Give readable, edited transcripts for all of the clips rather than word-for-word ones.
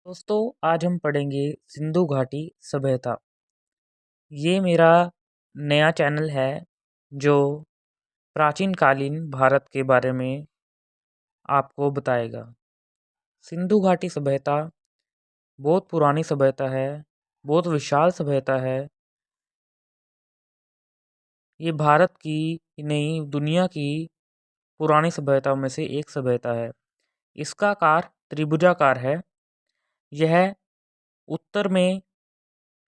दोस्तों, आज हम पढ़ेंगे सिंधु घाटी सभ्यता। ये मेरा नया चैनल है जो प्राचीन कालीन भारत के बारे में आपको बताएगा। सिंधु घाटी सभ्यता बहुत पुरानी सभ्यता है, बहुत विशाल सभ्यता है। ये भारत की ही नहीं, दुनिया की पुरानी सभ्यताओं में से एक सभ्यता है। इसका आकार त्रिभुजाकार है। यह उत्तर में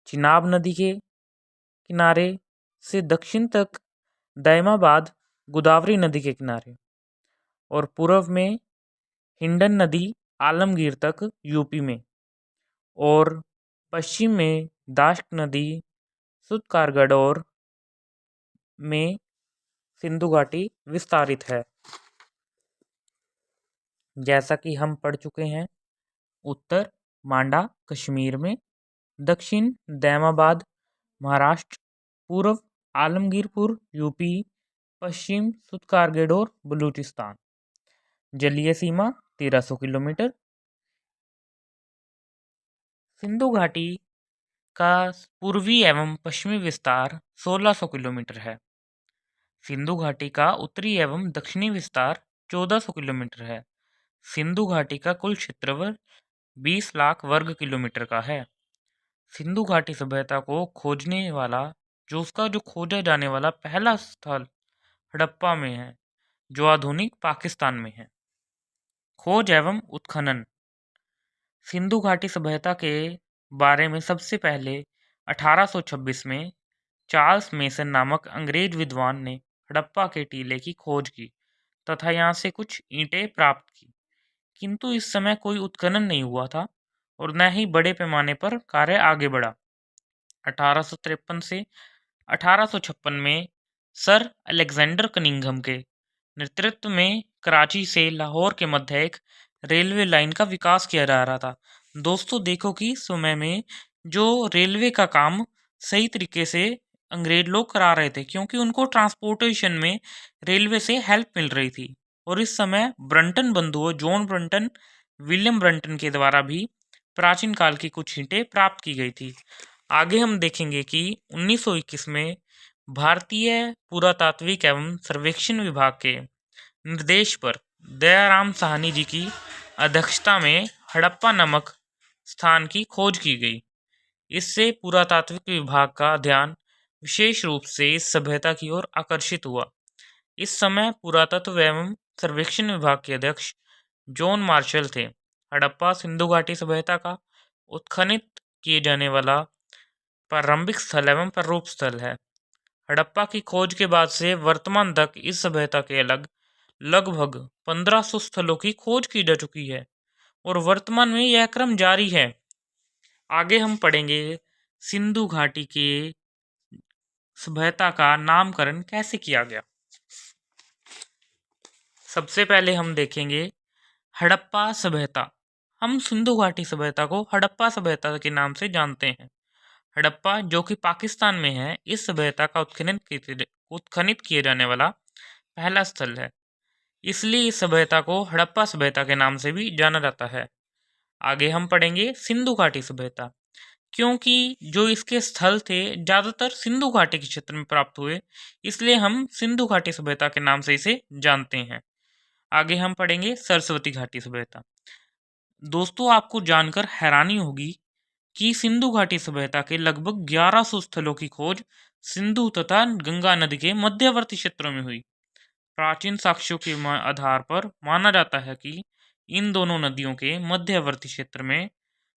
चिनाब नदी के किनारे से दक्षिण तक दायमाबाद गोदावरी नदी के किनारे और पूर्व में हिंडन नदी आलमगीर तक यूपी में और पश्चिम में दाश्त नदी सुतकारगढ़ और में सिंधु घाटी विस्तारित है। जैसा कि हम पढ़ चुके हैं, उत्तर मांडा कश्मीर में, दक्षिण दैमाबाद महाराष्ट्र, पूर्व आलमगीरपुर यूपी, पश्चिम सुतकारगढ़ और बलूचिस्तान। जलीय सीमा 1300 किलोमीटर। सिंधु घाटी का पूर्वी एवं पश्चिमी विस्तार 1600 किलोमीटर है। सिंधु घाटी का उत्तरी एवं दक्षिणी विस्तार 1400 किलोमीटर है। सिंधु घाटी का कुल क्षेत्रफल 20 लाख वर्ग किलोमीटर का है। सिंधु घाटी सभ्यता को खोजने वाला जो खोजा जाने वाला पहला स्थल हड़प्पा में है, जो आधुनिक पाकिस्तान में है। खोज एवं उत्खनन। सिंधु घाटी सभ्यता के बारे में सबसे पहले 1826 में चार्ल्स मेसन नामक अंग्रेज विद्वान ने हड़प्पा के टीले की खोज की तथा यहाँ से कुछ ईंटें प्राप्त की, किंतु इस समय कोई उत्खनन नहीं हुआ था और न ही बड़े पैमाने पर कार्य आगे बढ़ा। 1853 से 1856 में सर अलेक्जेंडर कनिंघम के नेतृत्व में कराची से लाहौर के मध्य एक रेलवे लाइन का विकास किया जा रहा था। दोस्तों, देखो कि समय में जो रेलवे का काम सही तरीके से अंग्रेज लोग करा रहे थे, क्योंकि उनको ट्रांसपोर्टेशन में रेलवे से हेल्प मिल रही थी। और इस समय ब्रंटन बंधुओं जॉन ब्रंटन, विलियम ब्रंटन के द्वारा भी प्राचीन काल की कुछ ईंटें प्राप्त की गई थी। आगे हम देखेंगे कि 1921 में भारतीय पुरातात्विक एवं सर्वेक्षण विभाग के निर्देश पर दयाराम साहनी जी की अध्यक्षता में हड़प्पा नामक स्थान की खोज की गई। इससे पुरातात्विक विभाग का ध्यान विशेष रूप से इस सभ्यता की ओर आकर्षित हुआ। इस समय पुरातत्व एवं सर्वेक्षण विभाग के अध्यक्ष जॉन मार्शल थे। हड़प्पा सिंधु घाटी सभ्यता का उत्खनित किए जाने वाला प्रारंभिक स्थल एवं प्रारूप स्थल है। हड़प्पा की खोज के बाद से वर्तमान तक इस सभ्यता के लगभग 1500 स्थलों की खोज की जा चुकी है और वर्तमान में यह क्रम जारी है। आगे हम पढ़ेंगे सिंधु घाटी के सभ्यता का नामकरण कैसे किया गया। सबसे पहले हम देखेंगे हड़प्पा सभ्यता। हम सिंधु घाटी सभ्यता को हड़प्पा सभ्यता के नाम से जानते हैं। हड़प्पा, जो कि पाकिस्तान में है, इस सभ्यता का उत्खनित किए जाने वाला पहला स्थल है। इसलिए इस सभ्यता को हड़प्पा सभ्यता के नाम से भी जाना जाता है। आगे हम पढ़ेंगे सिंधु घाटी सभ्यता। क्योंकि जो इसके स्थल थे ज़्यादातर सिंधु घाटी के क्षेत्र में प्राप्त हुए, इसलिए हम सिंधु घाटी सभ्यता के नाम से इसे जानते हैं। आगे हम पढ़ेंगे सरस्वती घाटी सभ्यता। दोस्तों, आपको जानकर हैरानी होगी कि सिंधु घाटी सभ्यता के लगभग 1100 स्थलों की खोज सिंधु तथा गंगा नदी के मध्यवर्ती क्षेत्रों में हुई। प्राचीन साक्ष्यों के आधार पर माना जाता है कि इन दोनों नदियों के मध्यवर्ती क्षेत्र में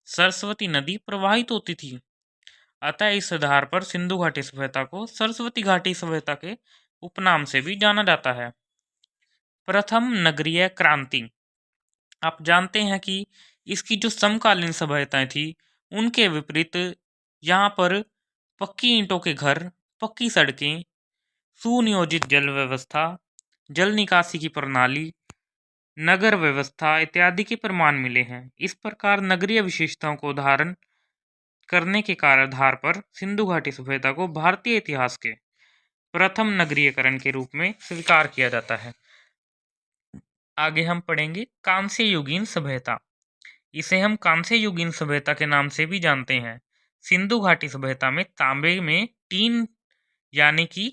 सरस्वती नदी प्रवाहित होती थी। अतः इस आधार पर सिंधु घाटी सभ्यता को सरस्वती घाटी सभ्यता के उपनाम से भी जाना जाता है। प्रथम नगरीय क्रांति। आप जानते हैं कि इसकी जो समकालीन सभ्यताएं थी, उनके विपरीत यहाँ पर पक्की ईंटों के घर, पक्की सड़कें, सुनियोजित जल व्यवस्था, जल निकासी की प्रणाली, नगर व्यवस्था इत्यादि के प्रमाण मिले हैं। इस प्रकार नगरीय विशेषताओं को धारण करने के आधार पर सिंधु घाटी सभ्यता को भारतीय इतिहास के प्रथम नगरीयकरण के रूप में स्वीकार किया जाता है। आगे हम पढ़ेंगे कांस्य युगीन सभ्यता। इसे हम कांस्य युगीन सभ्यता के नाम से भी जानते हैं। सिंधु घाटी सभ्यता में तांबे में टीन यानी कि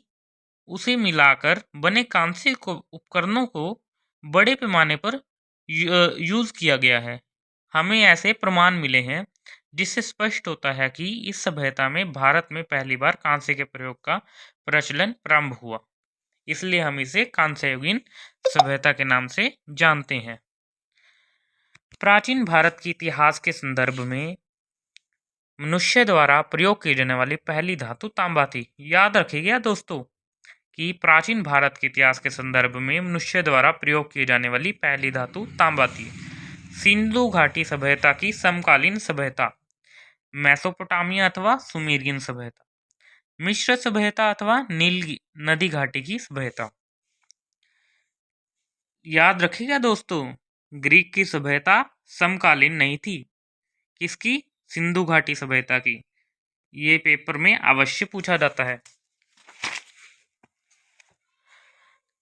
उसे मिलाकर बने कांस्य को उपकरणों को बड़े पैमाने पर यूज किया गया है। हमें ऐसे प्रमाण मिले हैं जिससे स्पष्ट होता है कि इस सभ्यता में भारत में पहली बार कांस्य के प्रयोग का प्रचलन प्रारंभ हुआ। इसलिए हम इसे कांस्य युगीन सभ्यता के नाम से जानते हैं। प्राचीन भारत के इतिहास के संदर्भ में मनुष्य द्वारा प्रयोग की जाने वाली पहली धातु तांबा थी। याद रखिएगा दोस्तों कि प्राचीन भारत के इतिहास के संदर्भ में मनुष्य द्वारा प्रयोग की जाने वाली पहली धातु तांबा थी। सिंधु घाटी सभ्यता की समकालीन सभ्यता मेसोपोटामिया अथवा सुमेरियन सभ्यता, मिस्र सभ्यता अथवा नील नदी घाटी की सभ्यता। याद रखिएगा दोस्तों, ग्रीक की सभ्यता समकालीन नहीं थी। किसकी? सिंधु घाटी सभ्यता की। ये पेपर में अवश्य पूछा जाता है।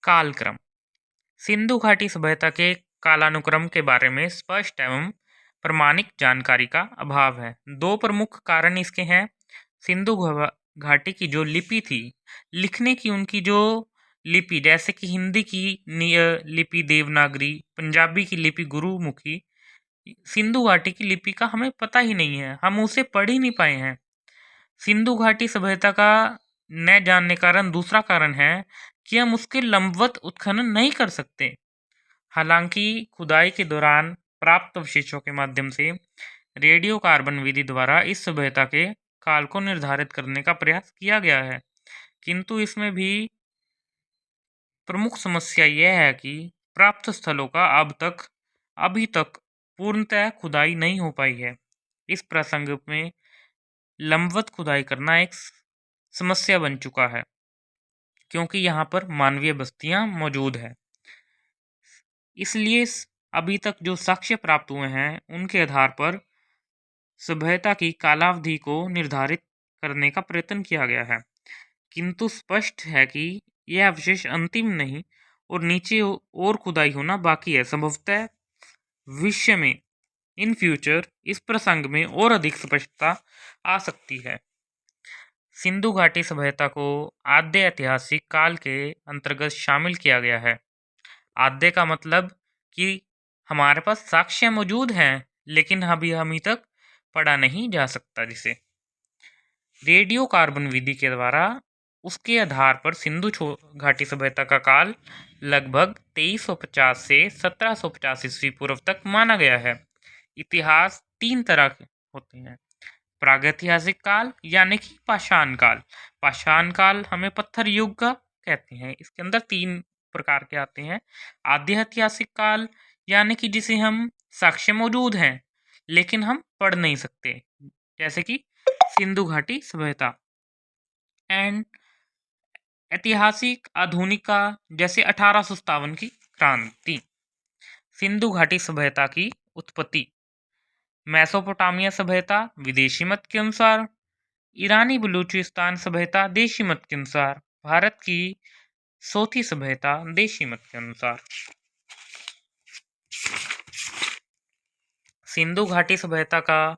कालक्रम। सिंधु घाटी सभ्यता के कालानुक्रम के बारे में स्पष्ट एवं प्रमाणिक जानकारी का अभाव है। दो प्रमुख कारण इसके हैं। सिंधु घाटी की जो लिपि थी, लिखने की उनकी जो लिपि, जैसे कि हिंदी की लिपि देवनागरी, पंजाबी की लिपि गुरुमुखी, सिंधु घाटी की लिपि का हमें पता ही नहीं है, हम उसे पढ़ ही नहीं पाए हैं। सिंधु घाटी सभ्यता का न जानने कारण दूसरा कारण है कि हम उसके लंबवत उत्खनन नहीं कर सकते। हालांकि खुदाई के दौरान प्राप्त अवशेषों के माध्यम से रेडियो कार्बन विधि द्वारा इस सभ्यता के काल को निर्धारित करने का प्रयास किया गया है, किंतु इसमें भी प्रमुख समस्या यह है कि प्राप्त स्थलों का अभी तक पूर्णतः खुदाई नहीं हो पाई है। इस प्रसंग में लंबवत खुदाई करना एक समस्या बन चुका है, क्योंकि यहाँ पर मानवीय बस्तियां मौजूद है। इसलिए अभी तक जो साक्ष्य प्राप्त हुए हैं उनके आधार पर सभ्यता की कालावधि को निर्धारित करने का प्रयत्न किया गया है, किंतु स्पष्ट है कि यह अवशेष अंतिम नहीं और नीचे और खुदाई होना बाकी है। संभवतः भविष्य में इन फ्यूचर इस प्रसंग में और अधिक स्पष्टता आ सकती है। सिंधु घाटी सभ्यता को आद्य ऐतिहासिक काल के अंतर्गत शामिल किया गया है। आद्य का मतलब कि हमारे पास साक्ष्य मौजूद हैं, लेकिन अभी तक पढ़ा नहीं जा सकता। जिसे रेडियो कार्बन विधि के द्वारा उसके आधार पर सिंधु घाटी सभ्यता का काल लगभग 2350 से 1750 ईस्वी पूर्व तक माना गया है। इतिहास तीन तरह के होते हैं। प्रागैतिहासिक काल यानी कि पाषाण काल। पाषाण काल हमें पत्थर युग का कहते हैं। इसके अंदर तीन प्रकार के आते हैं। आद्य ऐतिहासिक काल यानी कि जिसे हम साक्ष्य मौजूद हैं लेकिन हम पढ़ नहीं सकते, जैसे कि सिंधु घाटी सभ्यता। एंड ऐतिहासिक आधुनिक का, जैसे 1857 की क्रांति। सिंधु घाटी सभ्यता की उत्पत्ति। मेसोपोटामिया सभ्यता विदेशी मत के अनुसार, ईरानी बलूचिस्तान सभ्यता देशी मत के अनुसार, भारत की सोथी सभ्यता देशी मत के अनुसार। सिंधु घाटी सभ्यता का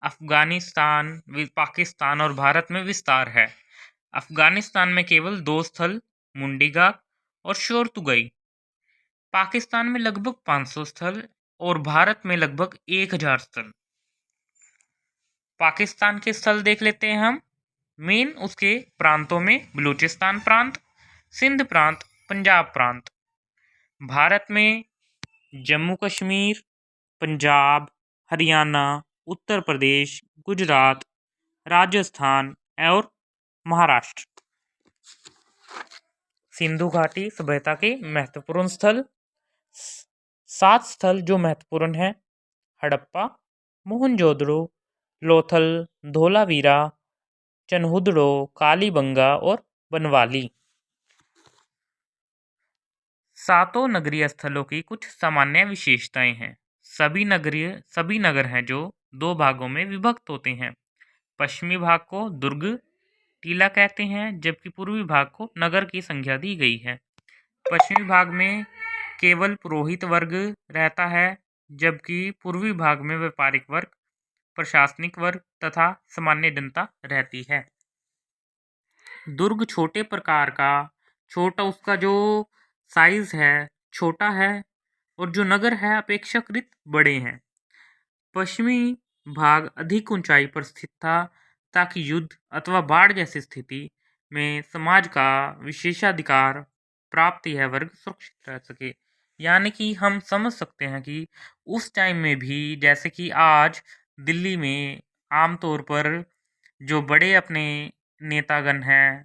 अफगानिस्तान, पाकिस्तान और भारत में विस्तार है। अफगानिस्तान में केवल 2 स्थल, मुंडीगाग और शोरतुगई। पाकिस्तान में लगभग 500 स्थल और भारत में लगभग 1000 स्थल। पाकिस्तान के स्थल देख लेते हैं हम। मेन उसके प्रांतों में बलूचिस्तान प्रांत, सिंध प्रांत, पंजाब प्रांत। भारत में जम्मू कश्मीर, पंजाब, हरियाणा, उत्तर प्रदेश, गुजरात, राजस्थान और महाराष्ट्र। सिंधु घाटी सभ्यता के महत्वपूर्ण स्थल 7 स्थल जो महत्वपूर्ण हैं: हड़प्पा, मोहनजोदड़ो, लोथल, धोलावीरा, चनहुदड़ो, कालीबंगा और बनवाली। सातों नगरीय स्थलों की कुछ सामान्य विशेषताएं हैं। सभी नगर हैं जो 2 भागों में विभक्त होते हैं। पश्चिमी भाग को दुर्ग टीला कहते हैं, जबकि पूर्वी भाग को नगर की संज्ञा दी गई है। पश्चिमी भाग में केवल पुरोहित वर्ग रहता है, जबकि पूर्वी भाग में व्यापारिक वर्ग, प्रशासनिक वर्ग तथा सामान्य जनता रहती है। दुर्ग छोटे प्रकार का, छोटा उसका जो साइज है छोटा है, और जो नगर है अपेक्षाकृत बड़े हैं। पश्चिमी भाग अधिक ऊंचाई पर स्थित था ताकि युद्ध अथवा बाढ़ जैसी स्थिति में समाज का विशेषाधिकार प्राप्त यह वर्ग सुरक्षित रह सके। यानी कि हम समझ सकते हैं कि उस टाइम में भी, जैसे कि आज दिल्ली में आमतौर पर जो बड़े अपने नेतागण हैं,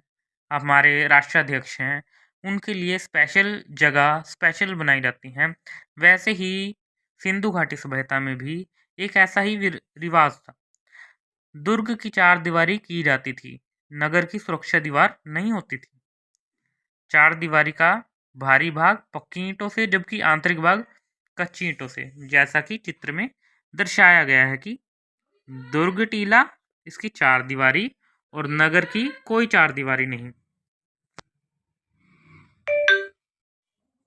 हमारे राष्ट्राध्यक्ष हैं, उनके लिए स्पेशल जगह स्पेशल बनाई जाती हैं। वैसे ही सिंधु घाटी सभ्यता में भी एक ऐसा ही रिवाज था। दुर्ग की चार दीवारी की जाती थी, नगर की सुरक्षा दीवार नहीं होती थी। चार दीवारी का भारी भाग पक्की ईंटों से, जबकि आंतरिक भाग कच्ची ईंटों से, जैसा कि चित्र में दर्शाया गया है कि दुर्ग टीला, इसकी चार दीवारी, और नगर की कोई चार दीवारी नहीं।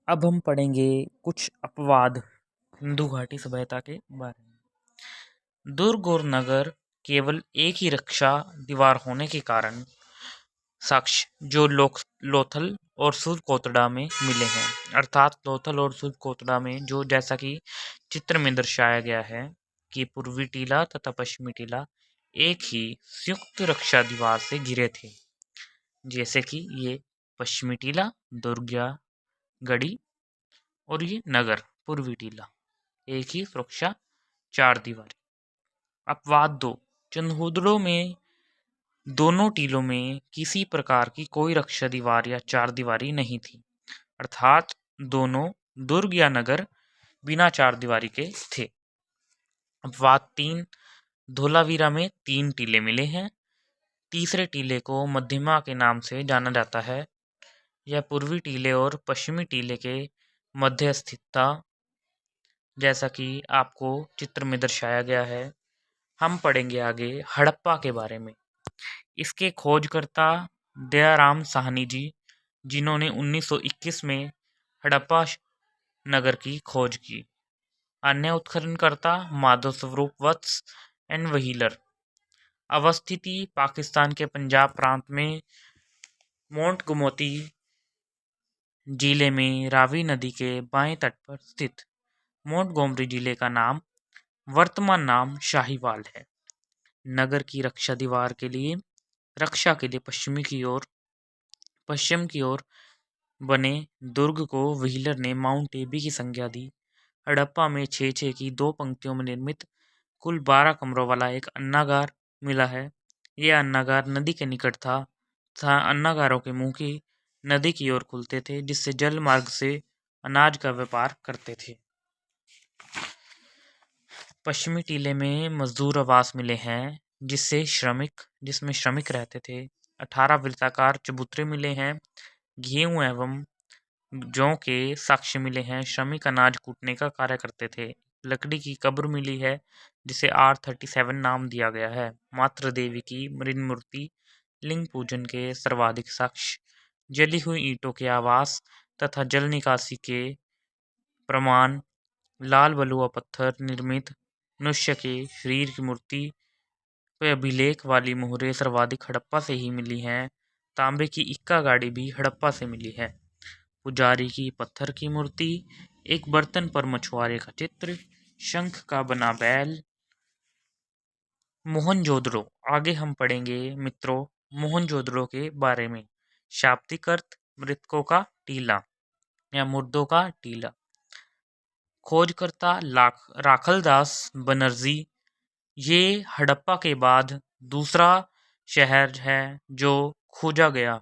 अब हम पढ़ेंगे कुछ अपवाद सिंधु घाटी सभ्यता के बारे में। दुर्ग और नगर केवल एक ही रक्षा दीवार होने के कारण साक्ष्य जो लोथल और सूरकोतड़ा में मिले हैं, अर्थात लोथल और सूरकोतड़ा में जो, जैसा कि चित्र में दर्शाया गया है कि पूर्वी टीला तथा पश्चिमी टीला एक ही संयुक्त रक्षा दीवार से घिरे थे। जैसे कि ये पश्चिमी टीला दुर्ग गढ़ी और ये नगर पूर्वी टीला, एक ही सुरक्षा चार दीवारी। अपवाद 2, चंदहुदड़ों में दोनों टीलों में किसी प्रकार की कोई रक्षा दीवार या चार दीवारी नहीं थी, अर्थात दोनों दुर्ग या नगर बिना चार दीवारी के थे। अपवाद 3, धोलावीरा में 3 टीले मिले हैं। तीसरे टीले को मध्यमा के नाम से जाना जाता है। यह पूर्वी टीले और पश्चिमी टीले के मध्य स्थित था, जैसा कि आपको चित्र में दर्शाया गया है। हम पढ़ेंगे आगे हड़प्पा के बारे में। इसके खोजकर्ता दयाराम साहनी जी, जिन्होंने 1921 में हड़प्पा नगर की खोज की। अन्य उत्खननकर्ता माधव स्वरूप वत्स एंड व्हीलर। अवस्थिति पाकिस्तान के पंजाब प्रांत में मोंटगोमरी जिले में रावी नदी के बाएं तट पर स्थित। मोंटगोमरी जिले का नाम वर्तमान नाम शाहीवाल है। नगर की रक्षा दीवार के लिए पश्चिम की ओर बने दुर्ग को व्हीलर ने माउंट एबी की संज्ञा दी। हड़प्पा में 6-6 की 2 पंक्तियों में निर्मित कुल 12 कमरों वाला एक अन्नागार मिला है। यह अन्नागार नदी के निकट था तथा अन्नागारों के मुंह की नदी की ओर खुलते थे, जिससे जल मार्ग से अनाज का व्यापार करते थे। पश्चिमी टीले में मजदूर आवास मिले हैं, जिसमें श्रमिक रहते थे। 18 वृत्ताकार चबूतरे मिले हैं। गेहूं एवं जौ के साक्ष्य मिले हैं। श्रमिक अनाज कूटने का कार्य करते थे। लकड़ी की कब्र मिली है, जिसे R37 नाम दिया गया है। मातृ देवी की मृण मूर्ति, लिंग पूजन के सर्वाधिक साक्ष्य, जली हुई ईंटों के आवास तथा जल निकासी के प्रमाण, लाल बलुआ पत्थर निर्मित मनुष्य के शरीर की मूर्ति पे अभिलेख वाली मोहरें सर्वाधिक हड़प्पा से ही मिली हैं। तांबे की इक्का गाड़ी भी हड़प्पा से मिली है। पुजारी की पत्थर की मूर्ति, एक बर्तन पर मछुआरे का चित्र, शंख का बना बैल। मोहनजोदड़ो, आगे हम पढ़ेंगे मित्रों मोहनजोदड़ो के बारे में। शाब्दिक अर्थ मृतकों का टीला या मुर्दों का टीला। खोजकर्ता राखलदास बनर्जी, ये हड़प्पा के बाद दूसरा शहर है जो खोजा गया,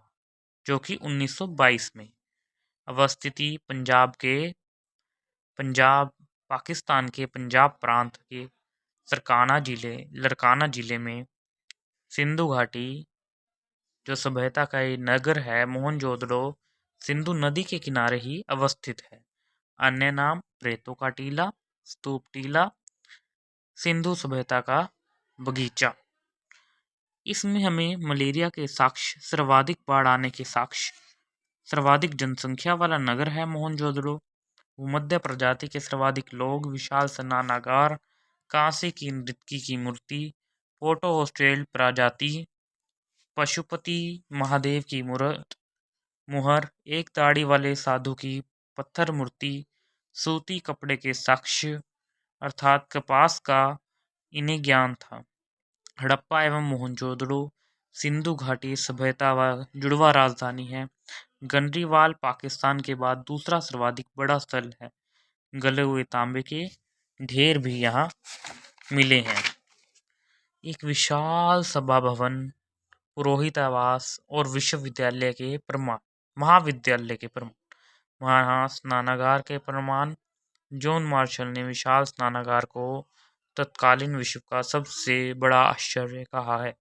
जो कि 1922 में। अवस्थिति पाकिस्तान के पंजाब प्रांत के लरकाना जिले में सिंधु घाटी जो सभ्यता का ये नगर है मोहनजोदड़ो, सिंधु नदी के किनारे ही अवस्थित है। अन्य नाम प्रेतों का टीला, स्तूप टीला, सिंधु सभ्यता का बगीचा। इसमें हमें मलेरिया के साक्ष्य, सर्वाधिक बाढ़ आने के साक्ष्य, सर्वाधिक जनसंख्या वाला नगर है मोहनजोदड़ो, भूमध्य प्रजाति के सर्वाधिक लोग, विशाल स्नानागार, कांसे की नृत्य की मूर्ति, पोर्टो ऑस्ट्रेल प्रजाति, पशुपति महादेव की मुहर, एक दाढ़ी वाले साधु की पत्थर मूर्ति, सूती कपड़े के साक्ष्य अर्थात कपास का इन्हें ज्ञान था। हड़प्पा एवं मोहनजोदड़ो सिंधु घाटी सभ्यता व जुड़वा राजधानी है। गंडरीवाल पाकिस्तान के बाद दूसरा सर्वाधिक बड़ा स्थल है। गले हुए तांबे के ढेर भी यहाँ मिले हैं। एक विशाल सभा भवन, पुरोहित आवास और विश्वविद्यालय के प्रमाण, महाविद्यालय के प्रमाण, वहाँ स्नानागार के प्रमाण। जॉन मार्शल ने विशाल स्नानागार को तत्कालीन विश्व का सबसे बड़ा आश्चर्य कहा है।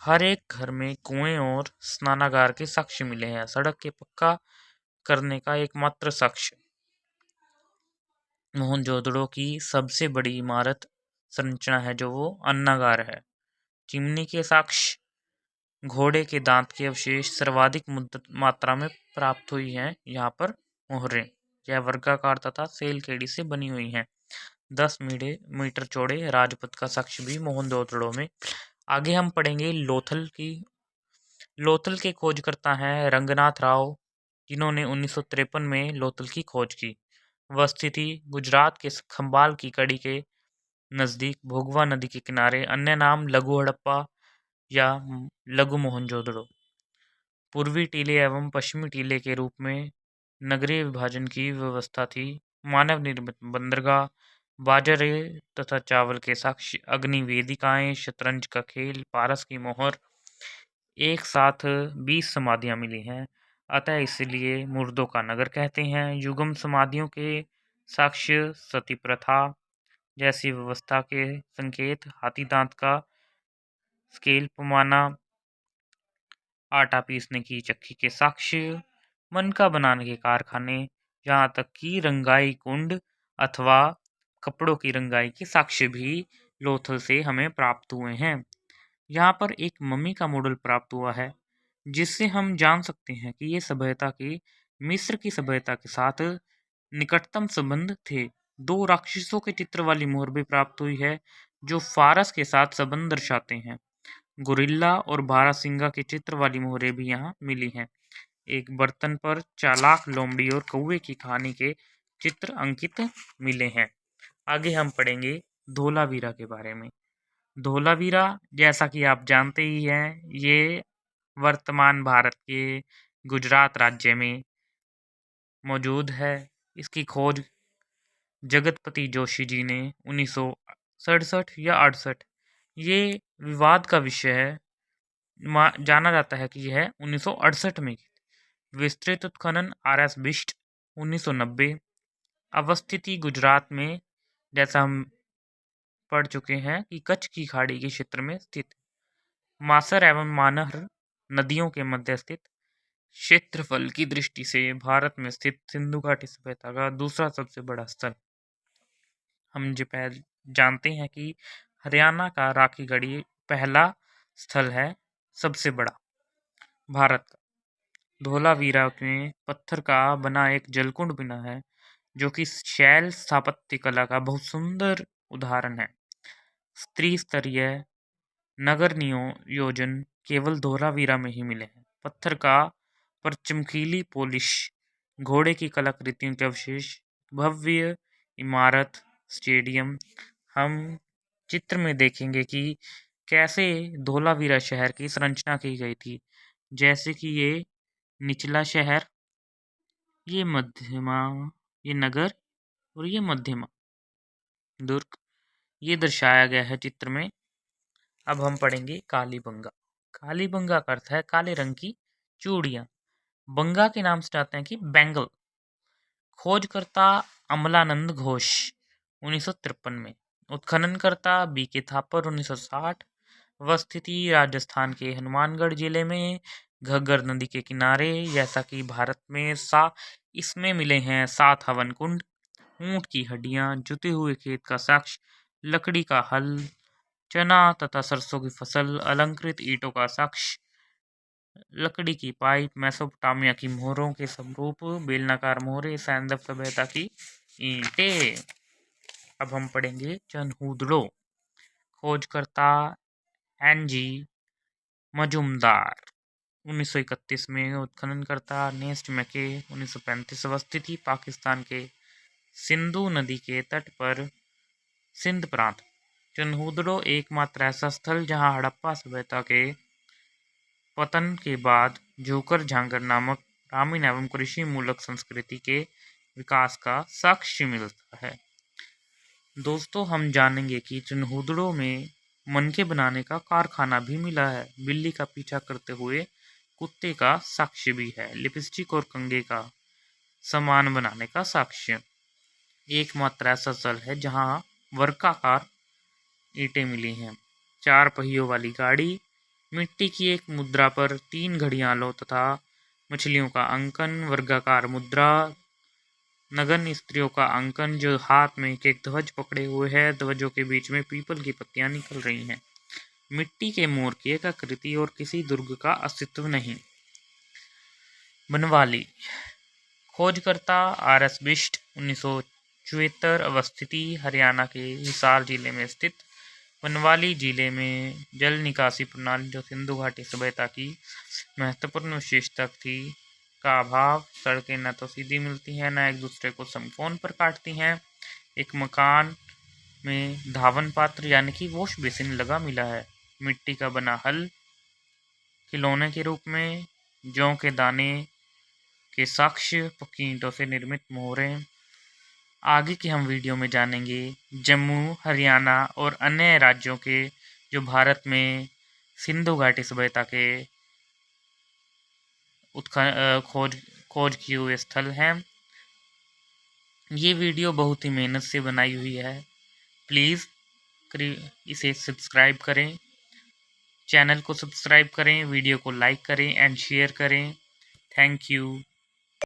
हर एक घर में कुएं और स्नानागार के साक्ष्य मिले हैं। सड़क के पक्का करने का एकमात्र साक्ष्य मोहनजोदड़ो की सबसे बड़ी इमारत संरचना है, जो वो अन्नागार है। चिमनी के साक्ष्य, घोड़े के दांत के अवशेष सर्वाधिक मात्रा में प्राप्त हुई हैं। यहाँ पर मोहरें, यह वर्गाकार तथा सेलखेड़ी से बनी हुई हैं। 10 मीटर चौड़े राजपथ का साक्ष्य भी मोहनजोदड़ो में। आगे हम पढ़ेंगे लोथल की। लोथल के खोजकर्ता हैं रंगनाथ राव, जिन्होंने 1953 में लोथल की खोज की। वह स्थिति गुजरात के खंबाल की कड़ी के नज़दीक भोगवा नदी के किनारे। अन्य नाम लघु हड़प्पा या लघु मोहनजोदड़ो। पूर्वी टीले एवं पश्चिमी टीले के रूप में नगरीय विभाजन की व्यवस्था थी। मानव निर्मित बंदरगाह, बाजरे तथा चावल के साक्ष्य, अग्नि वेदिकाएं, शतरंज का खेल, पारस की मोहर, एक साथ 20 समाधियां मिली हैं, अतः इसलिए मुर्दों का नगर कहते हैं। युगम समाधियों के साक्ष्य, सती प्रथा जैसी व्यवस्था के संकेत, हाथी दांत का स्केल पैमाना, आटा पीसने की चक्की के साक्ष्य, मनका बनाने के कारखाने, यहाँ तक कि रंगाई कुंड अथवा कपड़ों की रंगाई के साक्ष्य भी लोथल से हमें प्राप्त हुए हैं। यहाँ पर एक मम्मी का मॉडल प्राप्त हुआ है, जिससे हम जान सकते हैं कि ये सभ्यता की मिस्र की सभ्यता के साथ निकटतम संबंध थे। 2 राक्षसों के चित्र वाली मोहर भी प्राप्त हुई है, जो फारस के साथ संबंध दर्शाते हैं। गोरिल्ला और बारहसिंगा के चित्र वाली मोहरें भी यहाँ मिली हैं। एक बर्तन पर चालाक लोमड़ी और कौवे की कहानी के चित्र अंकित मिले हैं। आगे हम पढ़ेंगे धोलावीरा के बारे में। धोलावीरा, जैसा कि आप जानते ही हैं, ये वर्तमान भारत के गुजरात राज्य में मौजूद है। इसकी खोज जगतपति जोशी जी ने 1967 या 68, ये विवाद का विषय है, जाना जाता है कि यह 1968 में विस्तृत उत्खनन RS बिष्ट 1990, अवस्थिति गुजरात में, जैसा हम पढ़ चुके हैं कि कच्छ की खाड़ी के क्षेत्र में स्थित, मासर एवं मानहर नदियों के मध्य स्थित, क्षेत्रफल की दृष्टि से भारत में स्थित सिंधु घाटी सभ्यता का दूसरा सबसे बड़ा स्थल। हम जो पहले जानते हैं कि हरियाणा का राखीगढ़ी पहला स्थल है सबसे बड़ा भारत का। धोलावीरा में पत्थर का बना एक जलकुंड बना है, जो कि शैल स्थापत्य कला का बहुत सुंदर उदाहरण है। स्त्री स्तरीय नगर नियोजन केवल धोलावीरा में ही मिले हैं। पत्थर का पर चमकीली पॉलिश, घोड़े की कलाकृतियों के अवशेष, भव्य इमारत, स्टेडियम। हम चित्र में देखेंगे कि कैसे धोलावीरा शहर की संरचना की गई थी, जैसे कि ये निचला शहर, ये मध्यमा, ये नगर और ये मध्यमा दुर्ग, ये दर्शाया गया है चित्र में। अब हम पढ़ेंगे कालीबंगा। कालीबंगा का अर्थ है काले रंग की चूड़ियाँ। बंगा के नाम से जाते हैं कि बैंगल। खोजकर्ता अमलानंद घोष 1953 में, उत्खननकर्ता BK थापर 1960। वह स्थिति राजस्थान के हनुमानगढ़ जिले में घग्गर नदी के किनारे, जैसा कि भारत में इसमें मिले हैं 7 हवन कुंड, ऊंट की हड्डियां, जुते हुए खेत का साक्ष्य, लकड़ी का हल, चना तथा सरसों की फसल, अलंकृत ईंटों का साक्ष्य, लकड़ी की पाइप, मेसोपोटामिया की मोहरों के स्वरूप, बेलनाकार मोहरे, सैंदव सभ्यता की ईंटें। अब हम पढ़ेंगे चनहूदड़ो। खोजकर्ता एनजी मजुमदार 1931 में, उत्खननकर्ता नेस्ट मैके 1935। अवस्थिति पाकिस्तान के सिंधु नदी के तट पर, सिंध प्रांत। चनहूदड़ो एकमात्र ऐसा स्थल जहां हड़प्पा सभ्यता के पतन के बाद झोकर झांगर नामक ग्रामीण एवं कृषि मूलक संस्कृति के विकास का साक्ष्य मिलता है। दोस्तों, हम जानेंगे कि चनहूदड़ो में मनके बनाने का कारखाना भी मिला है। बिल्ली का पीछा करते हुए कुत्ते का साक्ष्य भी है। लिपस्टिक और कंघे का सामान बनाने का साक्ष्य। एकमात्र ऐसा स्थल है जहां वर्गाकार ईंटें मिली हैं। 4 पहियों वाली गाड़ी, मिट्टी की एक मुद्रा पर 3 घड़ियालों तथा मछलियों का अंकन, वर्गाकार मुद्रा, नग्न स्त्रियों का अंकन जो हाथ में एक ध्वज पकड़े हुए है, ध्वजों के बीच में पीपल की पत्तियां निकल रही हैं। मिट्टी के मोर की एक आकृति और किसी दुर्ग का अस्तित्व नहीं। बनवाली। खोजकर्ता आर.एस. बिष्ट 1974। अवस्थिति हरियाणा के हिसार जिले में स्थित बनवाली जिले में जल निकासी प्रणाली जो सिंधु घाटी सभ्यता की महत्वपूर्ण विशेषता थी का अभाव। सड़कें न तो सीधी मिलती हैं, न एक दूसरे को समकोण पर काटती हैं। एक मकान में धावन पात्र यानी कि वॉश बेसिन लगा मिला है। मिट्टी का बना हल खिलौने के रूप में, जौ के दाने के साक्ष्य, पक्की ईंटों से निर्मित मोहरें। आगे की हम वीडियो में जानेंगे जम्मू, हरियाणा और अन्य राज्यों के जो भारत में सिंधु घाटी सभ्यता के खोज किए हुए स्थल हैं। ये वीडियो बहुत ही मेहनत से बनाई हुई है। प्लीज़ इसे सब्सक्राइब करें, चैनल को सब्सक्राइब करें, वीडियो को लाइक करें एंड शेयर करें। Thank you.